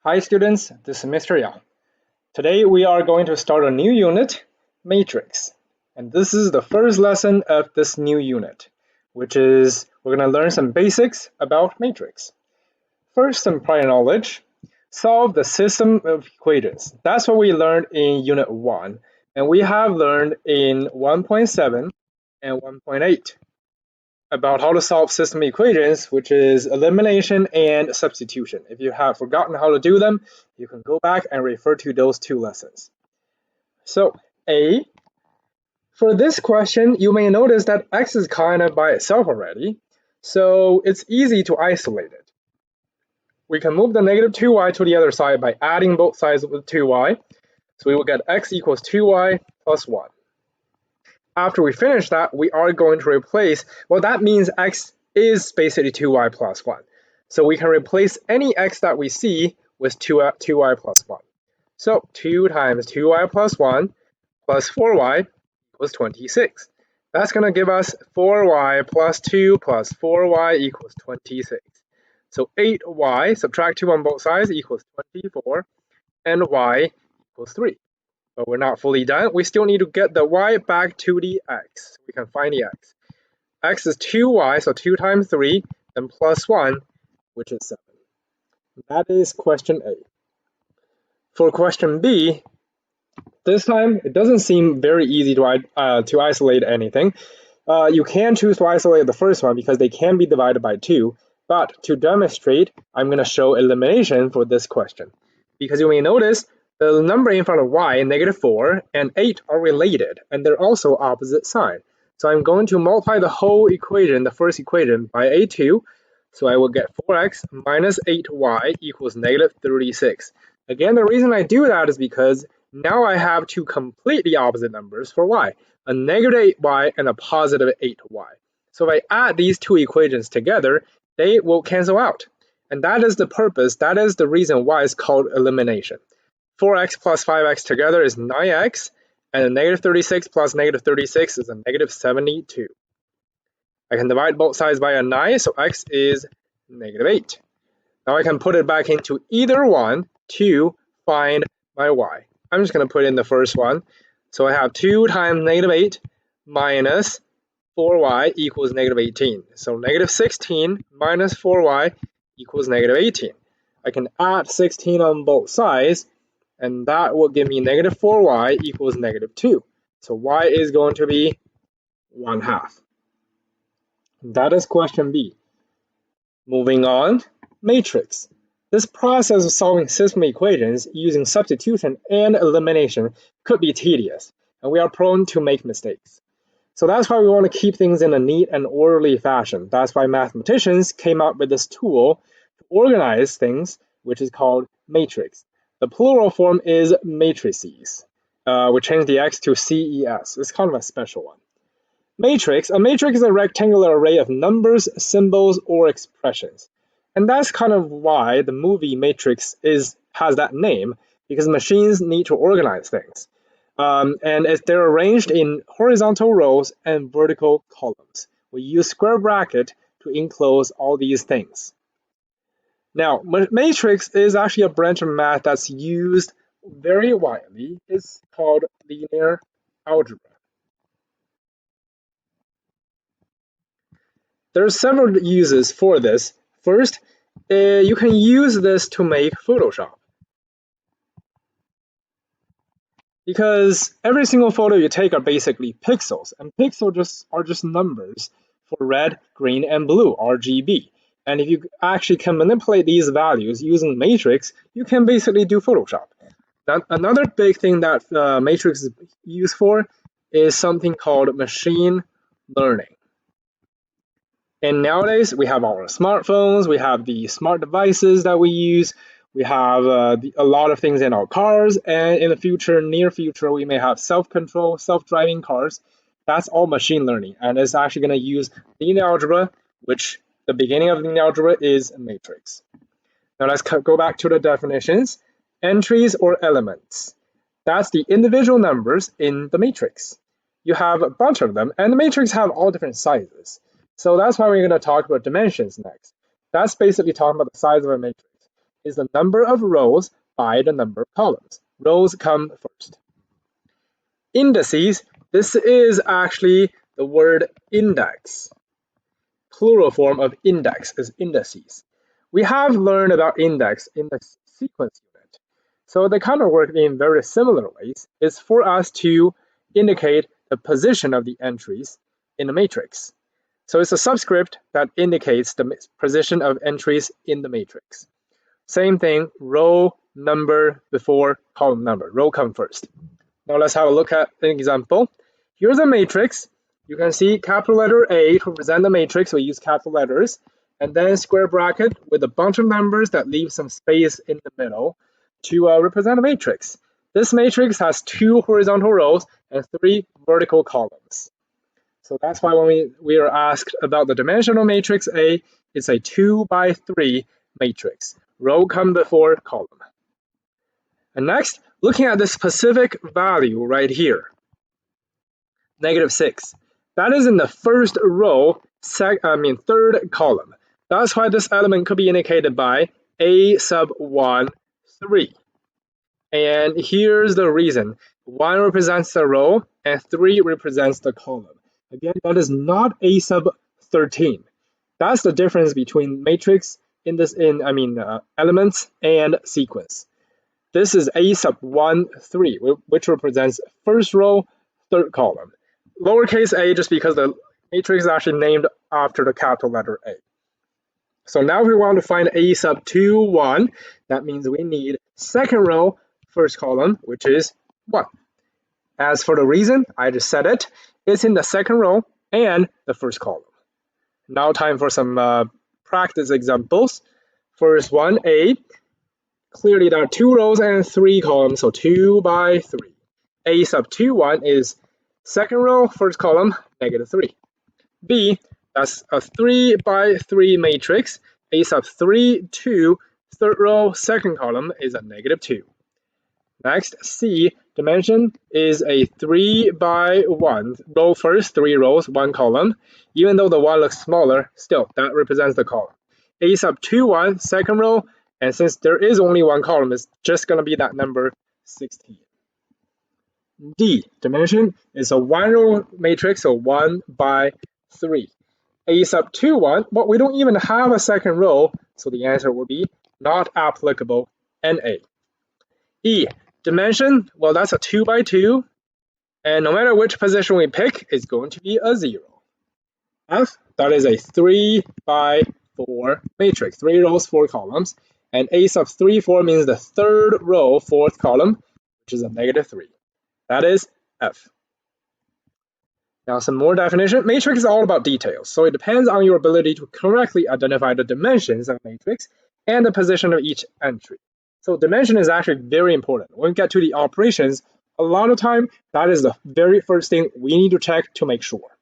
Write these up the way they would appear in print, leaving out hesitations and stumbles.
Hi students, this is Mr. Yang. Today we are going to start a new unit, matrix. And this is the first lesson of this new unit, which is we're going to learn some basics about matrix. First, some prior knowledge. Solve the system of equations. That's what we learned in unit 1. And we have learned in 1.7 and 1.8 about how to solve system equations, which is elimination and substitution. If you have forgotten how to do them, you can go back and refer to those two lessons. So A, for this question, you may notice that x is kind of by itself already, so it's easy to isolate it. We can move the negative 2y to the other side by adding both sides with 2y, so we will get x equals 2y plus 1. After we finish that, we are going to replace, well, that means x is basically 2y plus 1. So we can replace any x that we see with 2y plus 1. So 2 times 2y plus 1 plus 4y equals 26. That's going to give us 4y plus 2 plus 4y equals 26. So 8y, subtract 2 on both sides, equals 24, and y equals 3. But we're not fully done. We still need to get the y back to the x. We can find the x. X is 2y, so 2 times 3, and plus 1, which is 7. That is question A. For question B, this time it doesn't seem very easy to isolate anything. You can choose to isolate the first one because they can be divided by 2. But to demonstrate, I'm going to show elimination for this question. Because you may notice the number in front of y, negative 4, and 8 are related, and they're also opposite sign. So I'm going to multiply the whole equation, the first equation, by a2. So I will get 4x minus 8y equals negative 36. Again, the reason I do that is because now I have two completely opposite numbers for y, a negative 8y and a positive 8y. So if I add these two equations together, they will cancel out. And that is the purpose, that is the reason why it's called elimination. 4x plus 5x together is 9x, and negative 36 plus negative 36 is a negative 72. I can divide both sides by a 9, so x is negative 8. Now I can put it back into either one to find my y. I'm just going to put in the first one. So I have 2 times negative 8 minus 4y equals negative 18. So negative 16 minus 4y equals negative 18. I can add 16 on both sides, and that will give me negative 4y equals negative 2. So y is going to be 1/2. That is question B. Moving on, matrix. This process of solving system equations using substitution and elimination could be tedious, and we are prone to make mistakes. So that's why we want to keep things in a neat and orderly fashion. That's why mathematicians came up with this tool to organize things, which is called matrix. The plural form is matrices. We change the x to CES. It's kind of a special one. Matrix. A matrix is a rectangular array of numbers, symbols, or expressions. And that's kind of why the movie Matrix has that name, because machines need to organize things. And they're arranged in horizontal rows and vertical columns. We use square bracket to enclose all these things. Now, matrix is actually a branch of math that's used very widely. It's called linear algebra. There are several uses for this. First, you can use this to make Photoshop. Because every single photo you take are basically pixels, and pixels are just numbers for red, green, and blue, RGB. And if you actually can manipulate these values using matrix, you can basically do Photoshop. Now, another big thing that matrix is used for is something called machine learning. And nowadays, we have our smartphones, we have the smart devices that we use, we have a lot of things in our cars, and in the future, near future, we may have self-control, self-driving cars. That's all machine learning, and it's actually going to use linear algebra, which the beginning of linear algebra is a matrix. Now let's go back to the definitions. Entries or elements. That's the individual numbers in the matrix. You have a bunch of them, and the matrix have all different sizes. So that's why we're going to talk about dimensions next. That's basically talking about the size of a matrix. is the number of rows by the number of columns. Rows come first. Indices, this is actually the word index. Plural form of index is indices. We have learned about index in the sequence unit. So they kind of work in very similar ways. It's for us to indicate the position of the entries in the matrix. So it's a subscript that indicates the position of entries in the matrix. Same thing, row number before column number. Row come first. Now let's have a look at an example. Here's a matrix. You can see capital letter A to represent the matrix. We use capital letters. And then square bracket with a bunch of numbers that leave some space in the middle to represent a matrix. This matrix has 2 horizontal rows and 3 vertical columns. So that's why when we are asked about the dimensional matrix A, it's a 2 by 3 matrix. Row come before column. And next, looking at the specific value right here, -6. That is in the first row, third column. That's why this element could be indicated by A sub 1, 3. And here's the reason. 1 represents the row and 3 represents the column. Again, that is not A sub 13. That's the difference between matrix elements and sequence. This is A sub 1, 3, which represents first row, third column. Lowercase a just because the matrix is actually named after the capital letter A. So now we want to find A sub 2, 1. That means we need second row, first column, which is 1. As for the reason, I just said it. It's in the second row and the first column. Now time for some practice examples. First one, A. Clearly there are 2 rows and 3 columns, so 2 by 3. A sub 2, 1 is second row, first column, -3. B, that's a 3 by 3 matrix. A sub 3, 2, third row, second column is a -2. Next, C, dimension is a 3 by 1. Row first, 3 rows, 1 column. Even though the 1 looks smaller, still, that represents the column. A sub 2, 1, second row, and since there is only 1 column, it's just going to be that number 16. D, dimension is a 1 row matrix, so 1 by 3. A sub 2, 1, but we don't even have a second row, so the answer would be not applicable, NA. E, dimension, well, that's a 2 by 2, and no matter which position we pick, it's going to be a 0. F, that is a 3 by 4 matrix, 3 rows, 4 columns, and A sub 3, 4 means the third row, fourth column, which is a -3. That is F. Now some more definition. Matrix is all about details, so it depends on your ability to correctly identify the dimensions of a matrix and the position of each entry. So dimension is actually very important. When we get to the operations, a lot of time, that is the very first thing we need to check to make sure.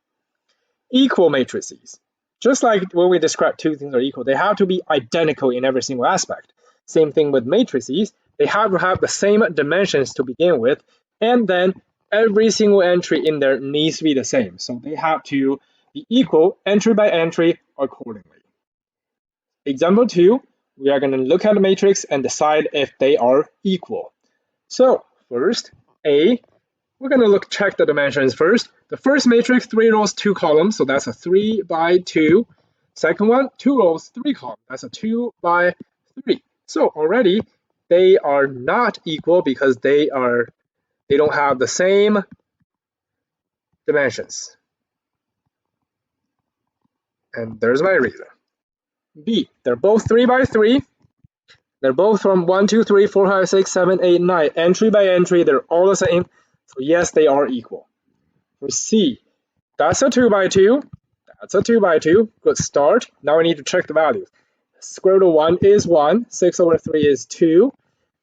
Equal matrices. Just like when we describe 2 things are equal, they have to be identical in every single aspect. Same thing with matrices. They have to have the same dimensions to begin with, and then every single entry in there needs to be the same. So they have to be equal entry by entry accordingly. Example 2, we are going to look at the matrix and decide if they are equal. So first, A, we're going to check the dimensions first. The first matrix, 3 rows, 2 columns, so that's a 3 by 2. Second one, 2 rows, 3 columns, that's a 2 by 3. So already they are not equal because they don't have the same dimensions. And there's my reason. B, they're both 3 by 3. They're both from 1, 2, 3, 4, 5, 6, 7, 8, 9. Entry by entry, they're all the same. So yes, they are equal. For C, that's a 2 by 2. That's a 2 by 2. Good start. Now we need to check the values. Square root of 1 is 1. 6 over 3 is 2.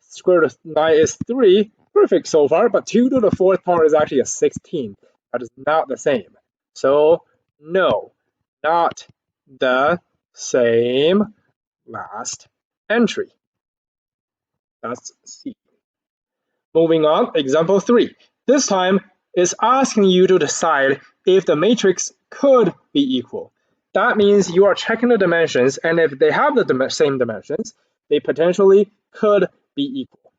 Square root of 9 is 3. Perfect so far, but 2 to the 4th power is actually a 16. That is not the same. So no, not the same last entry. That's C. Moving on, example 3. This time it's asking you to decide if the matrix could be equal. That means you are checking the dimensions, and if they have the same dimensions, they potentially could be equal.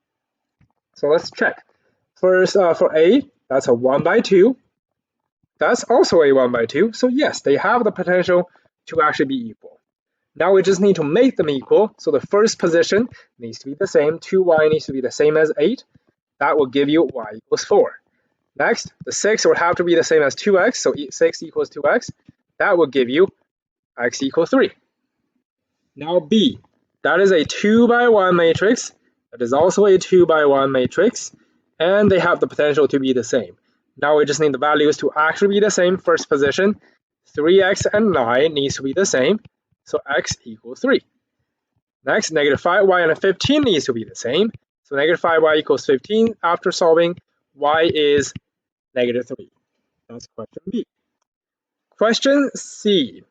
So let's check. First, for A, that's a 1 by 2. That's also a 1 by 2. So yes, they have the potential to actually be equal. Now we just need to make them equal. So the first position needs to be the same. 2y needs to be the same as 8. That will give you y equals 4. Next, the 6 would have to be the same as 2x. So 6 equals 2x. That will give you x equals 3. Now B, that is a 2 by 1 matrix. That is also a 2 by 1 matrix. And they have the potential to be the same. Now we just need the values to actually be the same. First position, 3x and 9 needs to be the same. So x equals 3. Next, negative 5y and 15 needs to be the same. So negative 5y equals 15. After solving, y is negative 3. That's question B. Question C.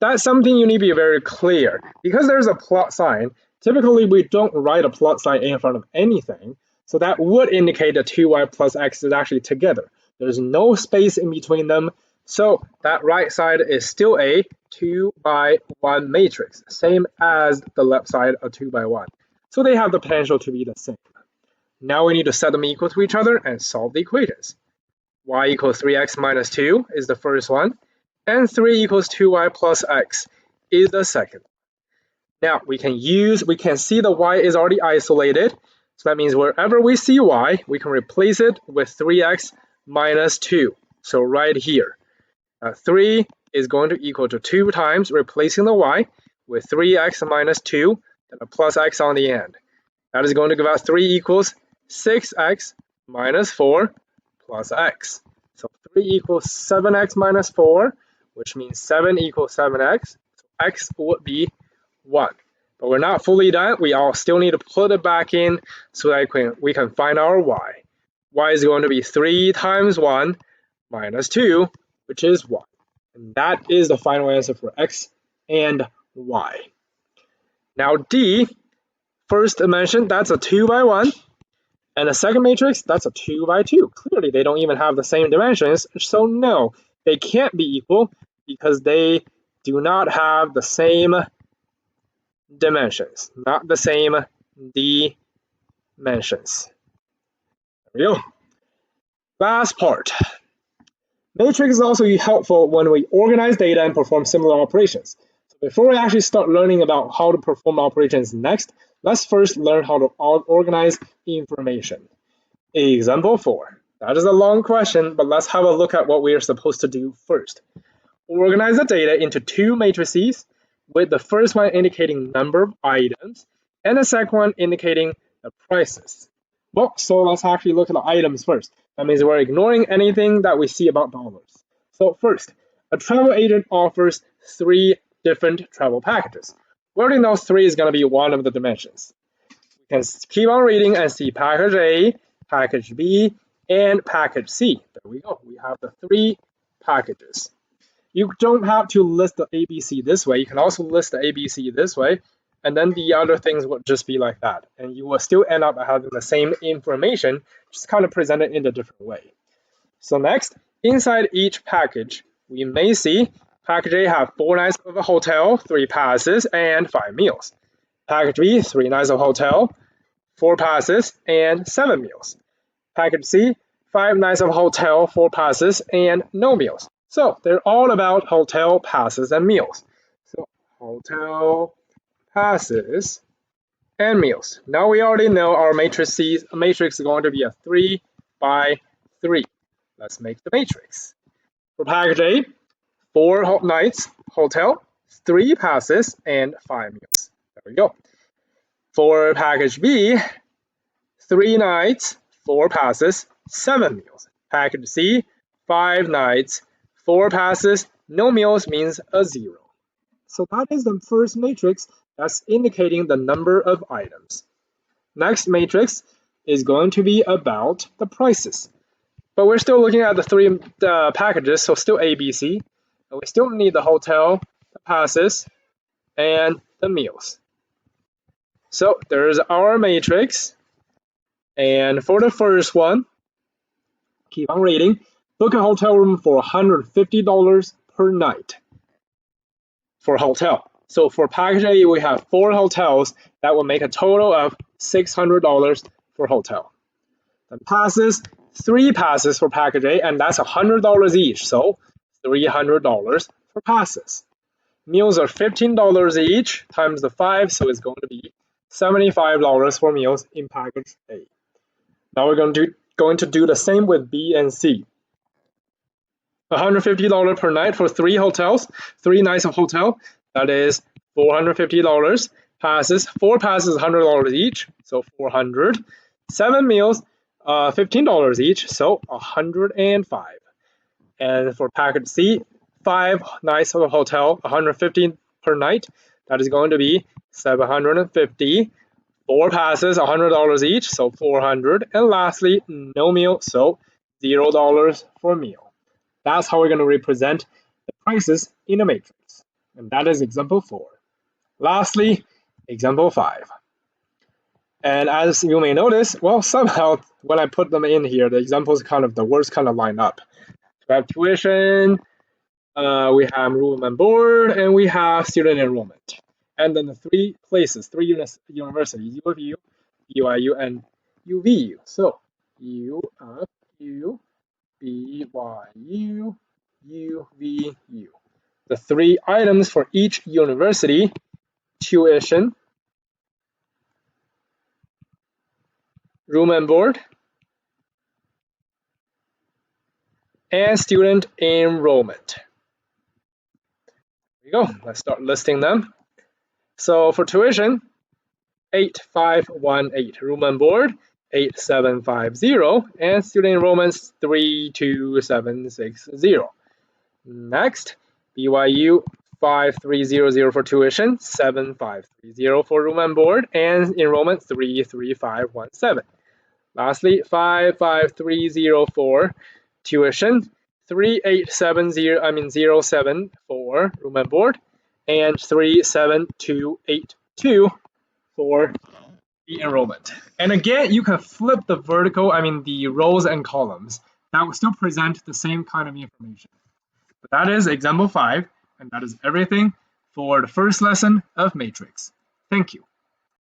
That's something you need to be very clear. Because there's a plus sign, typically we don't write a plus sign in front of anything. So that would indicate that 2y plus x is actually together. There's no space in between them. So that right side is still a 2 by 1 matrix, same as the left side of 2 by 1. So they have the potential to be the same. Now we need to set them equal to each other and solve the equations. Y equals 3x minus 2 is the first one, and 3 equals 2y plus x is the second. Now we can see the y is already isolated, so that means wherever we see y, we can replace it with 3x minus 2. So right here. 3 is going to equal to 2 times replacing the y with 3x minus 2 and a plus x on the end. That is going to give us 3 equals 6x minus 4 plus x. So 3 equals 7x minus 4, which means 7 equals 7x. So x would be 1. But we're not fully done. We all still need to put it back in so that we can find our y. Y is going to be 3 times 1 minus 2, which is 1. And that is the final answer for x and y. Now D, first dimension, that's a 2 by 1. And the second matrix, that's a 2 by 2. Clearly, they don't even have the same dimensions. So no, they can't be equal because they do not have the same dimensions. Not the same dimensions. There we go. Last part. Matrix is also helpful when we organize data and perform similar operations. So before we actually start learning about how to perform operations next, let's first learn how to organize information. Example 4. That is a long question, but let's have a look at what we are supposed to do first. Organize the data into 2 matrices, with the first one indicating number of items, and the second one indicating the prices. Well, so let's actually look at the items first. That means we're ignoring anything that we see about dollars. So first, a travel agent offers 3 different travel packages. We already know 3 is going to be one of the dimensions. We can keep on reading and see package A, package B, and package C. There we go. We have the 3 packages. You don't have to list the ABC this way. You can also list the ABC this way, and then the other things would just be like that. And you will still end up having the same information, just kind of presented in a different way. So next, inside each package, we may see package A have 4 nights of a hotel, 3 passes, and 5 meals. Package B, 3 nights of hotel, 4 passes, and 7 meals. Package C, 5 nights of hotel, 4 passes, and no meals. So they're all about hotel, passes, and meals. So hotel, passes, and meals. Now we already know our matrix is going to be a 3 by 3. Let's make the matrix. For package A, 4 nights, hotel, 3 passes, and 5 meals. There we go. For package B, 3 nights, 4 passes, 7 meals. Package C, 5 nights, 4 passes, no meals means a 0. So that is the first matrix that's indicating the number of items. Next matrix is going to be about the prices. But we're still looking at the 3 packages, so still ABC. And we still need the hotel, the passes, and the meals. So there's our matrix. And for the first one, keep on reading. Book a hotel room for $150 per night for hotel. So for package A, we have 4 hotels that will make a total of $600 for hotel. Then passes, 3 passes for package A, and that's $100 each, so $300 for passes. Meals are $15 each times the 5, so it's going to be $75 for meals in package A. Now we're going to do the same with B and C. $150 per night for 3 hotels, 3 nights of hotel, that is $450. Passes, 4 passes, $100 each, so $400. 7 meals, $15 each, so $105. And for package C, 5 nights of a hotel, $150 per night, that is going to be $750. 4 passes, $100 each, so $400. And lastly, no meal, so $0 for meal. That's how we're going to represent the prices in a matrix. And that is example 4. Lastly, example 5. And as you may notice, well, somehow when I put them in here, the examples the words line up. We have tuition, we have room and board, and we have student enrollment. And then the 3 places, 3 universities, U of U, BYU, and UVU. So U of U, BYU, UVU. The 3 items for each university: tuition, room and board, and student enrollment. There you go. Let's start listing them. So for tuition, 8518, room and board 8750, and student enrollments 32760. Next, BYU 5300 for tuition, 7530 for room and board, and enrollment 33517. Lastly, 5530 for tuition, 3807 for room and board, and 37282 for the enrollment. And again, you can flip the the rows and columns. That will still present the same kind of information. But that is example 5, and that is everything for the first lesson of matrix. Thank you.